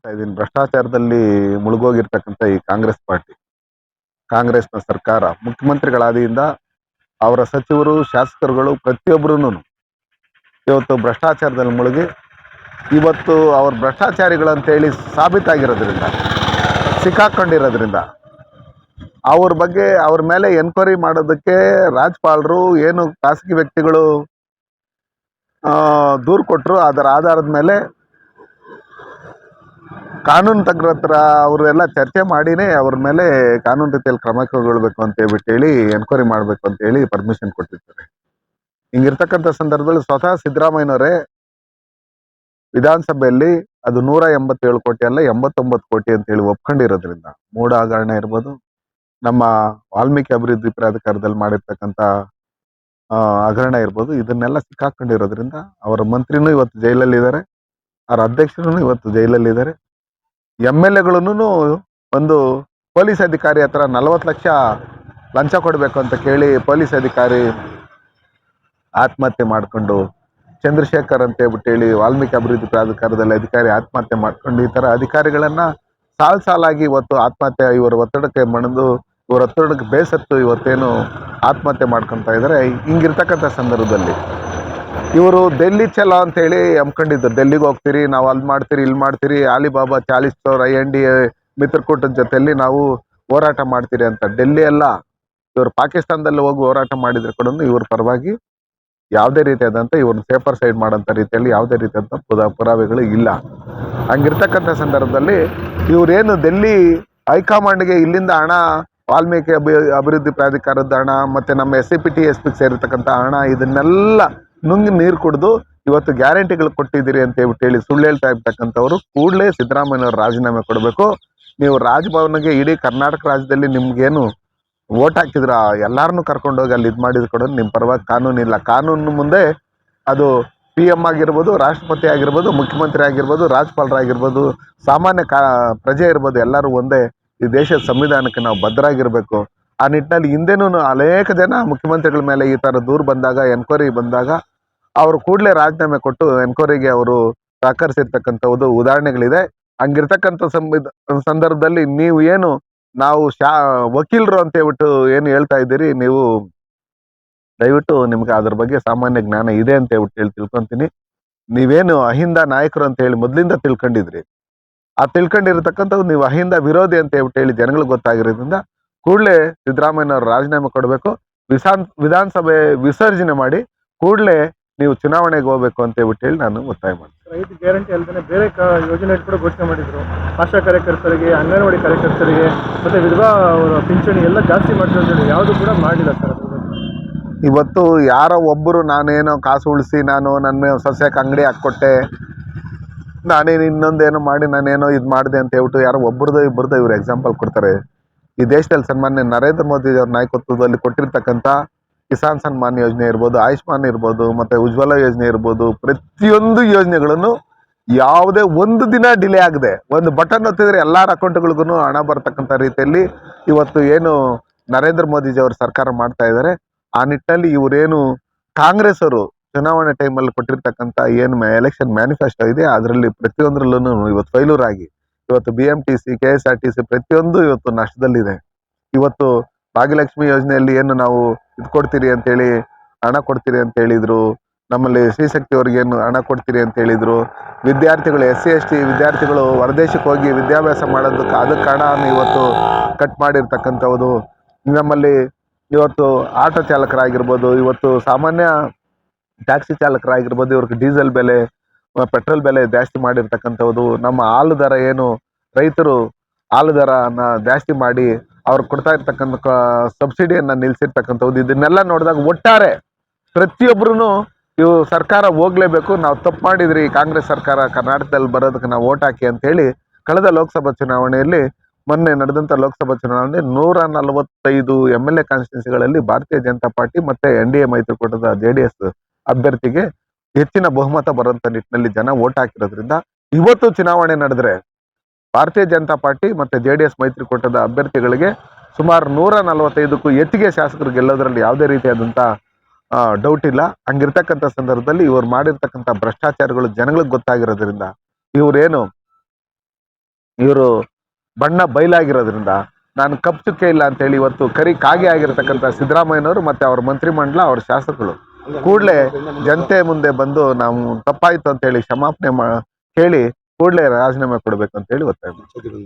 ಹೇಳ್ತಾ ಇದ್ದೀನಿ. ಭ್ರಷ್ಟಾಚಾರದಲ್ಲಿ ಮುಳುಗೋಗಿರ್ತಕ್ಕಂಥ ಈ ಕಾಂಗ್ರೆಸ್ ಪಾರ್ಟಿ, ಕಾಂಗ್ರೆಸ್‌ನ ಸರ್ಕಾರ, ಮುಖ್ಯಮಂತ್ರಿಗಳಾದಿಯಿಂದ ಅವರ ಸಚಿವರು, ಶಾಸಕರುಗಳು ಪ್ರತಿಯೊಬ್ಬರೂನು ಇವತ್ತು ಭ್ರಷ್ಟಾಚಾರದಲ್ಲಿ ಮುಳುಗಿ, ಇವತ್ತು ಅವ್ರು ಭ್ರಷ್ಟಾಚಾರಿಗಳಂತೇಳಿ ಸಾಬೀತಾಗಿರೋದ್ರಿಂದ, ಸಿಕ್ಕಾಕೊಂಡಿರೋದ್ರಿಂದ, ಅವ್ರ ಬಗ್ಗೆ ಅವ್ರ ಮೇಲೆ ಎನ್ಕ್ವೈರಿ ಮಾಡೋದಕ್ಕೆ ರಾಜ್ಯಪಾಲರು ಏನು ಖಾಸಗಿ ವ್ಯಕ್ತಿಗಳು ದೂರು ಕೊಟ್ಟರು. ಅದರ ಆಧಾರದ ಮೇಲೆ ಕಾನೂನು ತಜ್ಞರ ಹತ್ರ ಅವರೆಲ್ಲ ಚರ್ಚೆ ಮಾಡಿನೇ ಅವ್ರ ಮೇಲೆ ಕಾನೂನು ರೀತಿಯಲ್ಲಿ ಕ್ರಮ ಕೈಗೊಳ್ಬೇಕು ಅಂತ ಹೇಳ್ಬಿಟ್ಟು ಎನ್ಕ್ವೈರಿ ಮಾಡಬೇಕು ಅಂತ ಹೇಳಿ ಪರ್ಮಿಷನ್ ಕೊಟ್ಟಿರ್ತಾರೆ. ಹಿಂಗಿರ್ತಕ್ಕಂಥ ಸಂದರ್ಭದಲ್ಲಿ ಸ್ವತಃ ಸಿದ್ದರಾಮಯ್ಯನವರೇ ವಿಧಾನಸಭೆಯಲ್ಲಿ ಅದು 187 ಕೋಟಿ ಅಲ್ಲ 89 ಕೋಟಿ ಅಂತ ಹೇಳಿ ಒಪ್ಕೊಂಡಿರೋದ್ರಿಂದ, ಮೂಢ ಹಗರಣ ಇರ್ಬೋದು, ನಮ್ಮ ವಾಲ್ಮೀಕಿ ಅಭಿವೃದ್ಧಿ ಪ್ರಾಧಿಕಾರದಲ್ಲಿ ಮಾಡಿರ್ತಕ್ಕಂಥ ಹಗರಣ ಇರ್ಬೋದು, ಇದನ್ನೆಲ್ಲ ಸಿಕ್ಕಾಕೊಂಡಿರೋದ್ರಿಂದ ಅವರ ಮಂತ್ರಿನೂ ಇವತ್ತು ಜೈಲಲ್ಲಿದ್ದಾರೆ, ಅವರ ಅಧ್ಯಕ್ಷರೂ ಇವತ್ತು ಜೈಲಲ್ಲಿದ್ದಾರೆ. MLAಗಳನ್ನು ಒಂದು ಪೊಲೀಸ್ ಅಧಿಕಾರಿ ಹತ್ರ 40 ಲಕ್ಷ ಲಂಚ ಕೊಡಬೇಕು ಅಂತ ಕೇಳಿ ಪೊಲೀಸ್ ಅಧಿಕಾರಿ ಆತ್ಮಹತ್ಯೆ ಮಾಡಿಕೊಂಡು, ಚಂದ್ರಶೇಖರ್ ಅಂತ ಹೇಳ್ಬಿಟ್ಟು ವಾಲ್ಮೀಕಿ ಅಭಿವೃದ್ಧಿ ಪ್ರಾಧಿಕಾರದಲ್ಲಿ ಅಧಿಕಾರಿ ಆತ್ಮಹತ್ಯೆ ಮಾಡ್ಕೊಂಡು, ಈ ಥರ ಅಧಿಕಾರಿಗಳನ್ನ ಸಾಲಾಗಿ ಇವತ್ತು ಆತ್ಮಹತ್ಯೆ, ಇವರ ಒತ್ತಡಕ್ಕೆ ಮಣಿದು, ಇವರ ಒತ್ತಡಕ್ಕೆ ಬೇಸತ್ತು ಇವತ್ತೇನು ಆತ್ಮಹತ್ಯೆ ಮಾಡ್ಕೊತಾ ಇದ್ದಾರೆ. ಹಿಂಗಿರ್ತಕ್ಕಂಥ ಸಂದರ್ಭದಲ್ಲಿ ಇವರು ಡೆಲ್ಲಿ ಚಲೋ ಅಂತೇಳಿ ಹಮ್ಮಿಕೊಂಡಿದ್ರು. ಡೆಲ್ಲಿಗೆ ಹೋಗ್ತೀರಿ, ನಾವು ಅಲ್ಲಿ ಮಾಡ್ತೀರಿ, ಇಲ್ಲಿ ಮಾಡ್ತೀರಿ, ಅಲಿಬಾಬಾ 40 ಸಾವಿರ NDA ಮಿತ್ರಕೂಟದ ಜೊತೆಯಲ್ಲಿ ನಾವು ಹೋರಾಟ ಮಾಡ್ತೀರಿ ಅಂತ. ಡೆಲ್ಲಿ ಎಲ್ಲ ಇವರು ಪಾಕಿಸ್ತಾನದಲ್ಲಿ ಹೋಗಿ ಹೋರಾಟ ಮಾಡಿದ್ರೆ ಕೂಡ ಇವ್ರ ಪರವಾಗಿ ಯಾವುದೇ ರೀತಿಯಾದಂಥ ಇವ್ರನ್ನ ಸೇಫರ್ ಸೈಡ್ ಮಾಡೋಂಥ ರೀತಿಯಲ್ಲಿ ಯಾವುದೇ ರೀತಿಯಾದಂಥ ಪುರಾವೆಗಳು ಇಲ್ಲ. ಹಂಗಿರ್ತಕ್ಕಂಥ ಸಂದರ್ಭದಲ್ಲಿ ಇವರೇನು ಡೆಲ್ಲಿ ಹೈಕಮಾಂಡ್ಗೆ ಇಲ್ಲಿಂದ ಹಣ, ವಾಲ್ಮೀಕಿ ಅಭಿವೃದ್ಧಿ ಪ್ರಾಧಿಕಾರದ ಹಣ, ಮತ್ತು ನಮ್ಮ SCPT SPಗೆ ಸೇರಿರ್ತಕ್ಕಂಥ ಹಣ, ಇದನ್ನೆಲ್ಲ ನುಂಗಿ ನೀರು ಕುಡಿದು ಇವತ್ತು ಗ್ಯಾರಂಟಿಗಳು ಕೊಟ್ಟಿದ್ದೀರಿ ಅಂತ ಹೇಳ್ಬಿಟ್ಟು ಸುಳ್ಳು ಹೇಳ್ತಾ ಇರ್ತಕ್ಕಂಥವ್ರು ಕೂಡಲೇ ಸಿದ್ದರಾಮಯ್ಯನವ್ರು ರಾಜೀನಾಮೆ ಕೊಡಬೇಕು. ನೀವು ರಾಜಭವನ್ಗೆ ಇಡೀ ಕರ್ನಾಟಕ ರಾಜ್ಯದಲ್ಲಿ ನಿಮ್ಗೇನು ವೋಟ್ ಹಾಕಿದ್ರ ಎಲ್ಲಾರನ್ನೂ ಕರ್ಕೊಂಡೋಗಿ ಅಲ್ಲಿ ಇದು ಮಾಡಿದ್ರು ಕೂಡ ನಿಮ್ಮ ಪರವಾಗಿ ಕಾನೂನಿಲ್ಲ. ಕಾನೂನು ಮುಂದೆ ಅದು PM ಆಗಿರ್ಬೋದು, ರಾಷ್ಟ್ರಪತಿ ಆಗಿರ್ಬೋದು, ಮುಖ್ಯಮಂತ್ರಿ ಆಗಿರ್ಬೋದು, ರಾಜ್ಯಪಾಲರಾಗಿರ್ಬೋದು, ಸಾಮಾನ್ಯ ಪ್ರಜೆ ಇರ್ಬೋದು, ಎಲ್ಲರೂ ಒಂದೇ. ಈ ದೇಶದ ಸಂವಿಧಾನಕ್ಕೆ ನಾವು ಬದ್ಧರಾಗಿರ್ಬೇಕು. ಆ ನಿಟ್ಟಿನಲ್ಲಿ ಹಿಂದೆನೂ ಅನೇಕ ಜನ ಮುಖ್ಯಮಂತ್ರಿಗಳ ಮೇಲೆ ಈ ಥರ ದೂರು ಬಂದಾಗ, ಎನ್ಕ್ವೈರಿ ಬಂದಾಗ ಅವರು ಕೂಡಲೇ ರಾಜೀನಾಮೆ ಕೊಟ್ಟು ಎನ್ಕ್ವೈರಿಗೆ ಅವರು ಸಹಕರಿಸಿರ್ತಕ್ಕಂಥದ್ದು ಉದಾಹರಣೆಗಳಿದೆ. ಹಂಗಿರ್ತಕ್ಕಂಥ ಸಂದರ್ಭದಲ್ಲಿ ನೀವು ಏನು ನಾವು ವಕೀಲರು ಅಂತ ಹೇಳ್ಬಿಟ್ಟು ಏನು ಹೇಳ್ತಾ ಇದ್ದೀರಿ, ನೀವು ದಯವಿಟ್ಟು ನಿಮ್ಗೆ ಅದ್ರ ಬಗ್ಗೆ ಸಾಮಾನ್ಯ ಜ್ಞಾನ ಇದೆ ಅಂತ ಹೇಳ್ಬಿಟ್ಟು ತಿಳ್ಕೊಂತೀನಿ. ನೀವೇನು ಅಹಿಂದ ನಾಯಕರು ಅಂತ ಹೇಳಿ ಮೊದಲಿಂದ ತಿಳ್ಕೊಂಡಿದ್ರಿ, ಆ ತಿಳ್ಕೊಂಡಿರತಕ್ಕಂಥದ್ದು ನೀವು ಅಹಿಂದ ವಿರೋಧಿ ಅಂತ ಹೇಳ್ಬಿಟ್ಟು ಜನಗಳಿಗೆ ಗೊತ್ತಾಗಿರೋದ್ರಿಂದ ಕೂಡಲೇ ಸಿದ್ದರಾಮಯ್ಯನವ್ರು ರಾಜೀನಾಮೆ ಕೊಡಬೇಕು. ವಿಧಾನಸಭೆ ವಿಸರ್ಜನೆ ಮಾಡಿ ಕೂಡಲೇ ನೀವು ಚುನಾವಣೆಗೆ ಹೋಗ್ಬೇಕು ಅಂತ ಹೇಳ್ಬಿಟ್ಟು ನಾನು ಒತ್ತಾಯ ಮಾಡ್ತೀನಿ. 5 ಗ್ಯಾರಂಟಿ ಅಲ್ಲದೆ ಬೇರೆ ಯೋಜನೆ ಕೂಡ ಘೋಷಣೆ ಮಾಡಿದ್ರು. ಆಶಾ ಕಾರ್ಯಕರ್ತರಿಗೆ, ಅಂಗನವಾಡಿ ಕಾರ್ಯಕರ್ತರಿಗೆ, ಮತ್ತೆ ವಿಧವಾ ಪಿಂಚಣಿ ಎಲ್ಲ ಜಾಸ್ತಿ ಮಾಡ್ತಾರೆ, ಯಾವುದು ಕೂಡ ಮಾಡಿಲ್ಲ ಸರ್. ಇವತ್ತು ಯಾರೋ ಒಬ್ಬರು ನಾನೇನೋ ಕಾಸು ಉಳಿಸಿ ನಾನು ನನ್ನ ಸಸ್ಯಕ್ಕೆ ಅಂಗಡಿ ಹಾಕ್ಕೊಟ್ಟೆ, ನಾನೇನು ಇನ್ನೊಂದೇನೋ ಮಾಡಿ ನಾನೇನೋ ಇದು ಮಾಡಿದೆ ಅಂತ ಹೇಳ್ಬಿಟ್ಟು ಯಾರೋ ಒಬ್ಬರದ್ದು ಇಬ್ಬರದ್ದು ಇವರು ಎಕ್ಸಾಂಪಲ್ ಕೊಡ್ತಾರೆ. ಈ ದೇಶದಲ್ಲಿ ಸನ್ಮಾನ್ಯ ನರೇಂದ್ರ ಮೋದಿ ಅವರ ನಾಯಕತ್ವದಲ್ಲಿ ಕೊಟ್ಟಿರ್ತಕ್ಕಂಥ ಕಿಸಾನ್ ಸನ್ಮಾನ್ ಯೋಜನೆ ಇರ್ಬೋದು, ಆಯುಷ್ಮಾನ್ ಇರ್ಬೋದು, ಮತ್ತು ಉಜ್ವಲ ಯೋಜನೆ ಇರ್ಬೋದು, ಪ್ರತಿಯೊಂದು ಯೋಜನೆಗಳನ್ನು ಯಾವುದೇ ಒಂದು ದಿನ ಡಿಲೇ ಆಗದೆ ಒಂದು ಬಟನ್ ಒತ್ತಿದ್ರೆ ಎಲ್ಲರ ಅಕೌಂಟ್ಗಳಿಗೂ ಹಣ ಬರ್ತಕ್ಕಂಥ ರೀತಿಯಲ್ಲಿ ಇವತ್ತು ಏನು ನರೇಂದ್ರ ಮೋದಿಜಿ ಅವ್ರ ಸರ್ಕಾರ ಮಾಡ್ತಾ ಇದ್ದಾರೆ. ಆ ನಿಟ್ಟಿನಲ್ಲಿ ಇವರೇನು ಕಾಂಗ್ರೆಸ್ ಅವರು ಚುನಾವಣೆ ಟೈಮಲ್ಲಿ ಕೊಟ್ಟಿರ್ತಕ್ಕಂಥ ಏನು ಎಲೆಕ್ಷನ್ ಮ್ಯಾನಿಫೆಸ್ಟೋ ಇದೆ, ಅದರಲ್ಲಿ ಪ್ರತಿಯೊಂದರಲ್ಲೂ ಇವತ್ತು ಫೈಲೂರ್ ಆಗಿ ಇವತ್ತು BMTC, KSRTC ಪ್ರತಿಯೊಂದು ಇವತ್ತು ನಷ್ಟದಲ್ಲಿದೆ. ಇವತ್ತು ಭಾಗ್ಯಲಕ್ಷ್ಮಿ ಯೋಜನೆಯಲ್ಲಿ ಏನು ನಾವು ಇದು ಕೊಡ್ತೀರಿ ಅಂತೇಳಿ ಹಣ ಕೊಡ್ತೀರಿ ಅಂತ ಹೇಳಿದ್ರು, ನಮ್ಮಲ್ಲಿ ಶ್ರೀಶಕ್ತಿ ಅವ್ರಿಗೇನು ಹಣ ಕೊಡ್ತೀರಿ ಅಂತ ಹೇಳಿದ್ರು, ವಿದ್ಯಾರ್ಥಿಗಳು SC/ST ವಿದ್ಯಾರ್ಥಿಗಳು ಹೊರದೇಶಕ್ಕೆ ಹೋಗಿ ವಿದ್ಯಾಭ್ಯಾಸ ಮಾಡೋದಕ್ಕೆ ಅದಕ್ಕೆ ಹಣ ಇವತ್ತು ಕಟ್ ಮಾಡಿರ್ತಕ್ಕಂಥದ್ದು. ನಮ್ಮಲ್ಲಿ ಇವತ್ತು ಆಟೋ ಚಾಲಕರಾಗಿರ್ಬೋದು, ಇವತ್ತು ಸಾಮಾನ್ಯ ಟ್ಯಾಕ್ಸಿ ಚಾಲಕರಾಗಿರ್ಬೋದು, ಇವ್ರಿಗೆ ಡೀಸೆಲ್ ಬೆಲೆ, ಪೆಟ್ರೋಲ್ ಬೆಲೆ ಜಾಸ್ತಿ ಮಾಡಿರ್ತಕ್ಕಂಥದ್ದು. ನಮ್ಮ ಹಾಲು ದರ ಏನು ರೈತರು ಹಾಲು ದರನ ಜಾಸ್ತಿ ಮಾಡಿ ಅವ್ರಿಗೆ ಕೊಡ್ತಾ ಇರ್ತಕ್ಕಂಥ ಸಬ್ಸಿಡಿಯನ್ನು ನಿಲ್ಲಿಸಿರ್ತಕ್ಕಂಥದ್ದು. ಇದನ್ನೆಲ್ಲ ನೋಡಿದಾಗ ಒಟ್ಟಾರೆ ಪ್ರತಿಯೊಬ್ಬರೂ ಇವು ಸರ್ಕಾರ ಹೋಗ್ಲೇಬೇಕು, ನಾವು ತಪ್ಪು ಮಾಡಿದ್ರಿ, ಕಾಂಗ್ರೆಸ್ ಸರ್ಕಾರ ಕರ್ನಾಟಕದಲ್ಲಿ ಬರೋದಕ್ಕೆ ನಾವು ಓಟ್ ಹಾಕಿ ಅಂತೇಳಿ ಕಳೆದ ಲೋಕಸಭಾ ಚುನಾವಣೆಯಲ್ಲಿ, ಮೊನ್ನೆ ನಡೆದಂಥ ಲೋಕಸಭಾ ಚುನಾವಣೆಯಲ್ಲಿ 145 MLA ಕಾನ್ಸ್ಟಿಟ್ಯೂನ್ಸಿಗಳಲ್ಲಿ ಭಾರತೀಯ ಜನತಾ ಪಾರ್ಟಿ ಮತ್ತು NDA ಮೈತ್ರಿಕೂಟದ JDS ಅಭ್ಯರ್ಥಿಗೆ ಹೆಚ್ಚಿನ ಬಹುಮತ ಬರುವಂಥ ನಿಟ್ಟಿನಲ್ಲಿ ಜನ ಓಟ್ ಹಾಕಿರೋದ್ರಿಂದ ಇವತ್ತು ಚುನಾವಣೆ ನಡೆದ್ರೆ ಭಾರತೀಯ ಜನತಾ ಪಾರ್ಟಿ ಮತ್ತು JDS ಮೈತ್ರಿಕೂಟದ ಅಭ್ಯರ್ಥಿಗಳಿಗೆ ಸುಮಾರು 145ಕ್ಕೂ ಹೆಚ್ಚಿಗೆ ಶಾಸಕರು ಗೆಲ್ಲೋದ್ರಲ್ಲಿ ಯಾವುದೇ ರೀತಿಯಾದಂಥ ಡೌಟ್ ಇಲ್ಲ. ಹಂಗಿರ್ತಕ್ಕಂಥ ಸಂದರ್ಭದಲ್ಲಿ ಇವ್ರು ಮಾಡಿರ್ತಕ್ಕಂಥ ಭ್ರಷ್ಟಾಚಾರಗಳು ಜನಗಳಿಗೆ ಗೊತ್ತಾಗಿರೋದ್ರಿಂದ ಇವರೇನು ಇವರು ಬಣ್ಣ ಬಯಲಾಗಿರೋದ್ರಿಂದ ನಾನು ಕಪ್ಪು ಚುಕ್ಕೆ ಇಲ್ಲ ಅಂತೇಳಿ ಇವತ್ತು ಕರಿ ಕಾಗೆ ಆಗಿರ್ತಕ್ಕಂಥ ಸಿದ್ದರಾಮಯ್ಯನವರು ಮತ್ತೆ ಅವ್ರ ಮಂತ್ರಿಮಂಡಲ ಅವ್ರ ಶಾಸಕರು ಕೂಡಲೇ ಜನತೆ ಮುಂದೆ ಬಂದು ನಾವು ತಪ್ಪಾಯ್ತು ಅಂತೇಳಿ ಕ್ಷಮಾಪಣೆ ಕೇಳಿ ಕೂಡಲೇ ರಾಜೀನಾಮೆ ಕೊಡ್ಬೇಕು ಅಂತೇಳಿ ಒತ್ತಾಯ ಮಾಡ್ತೀವಿ.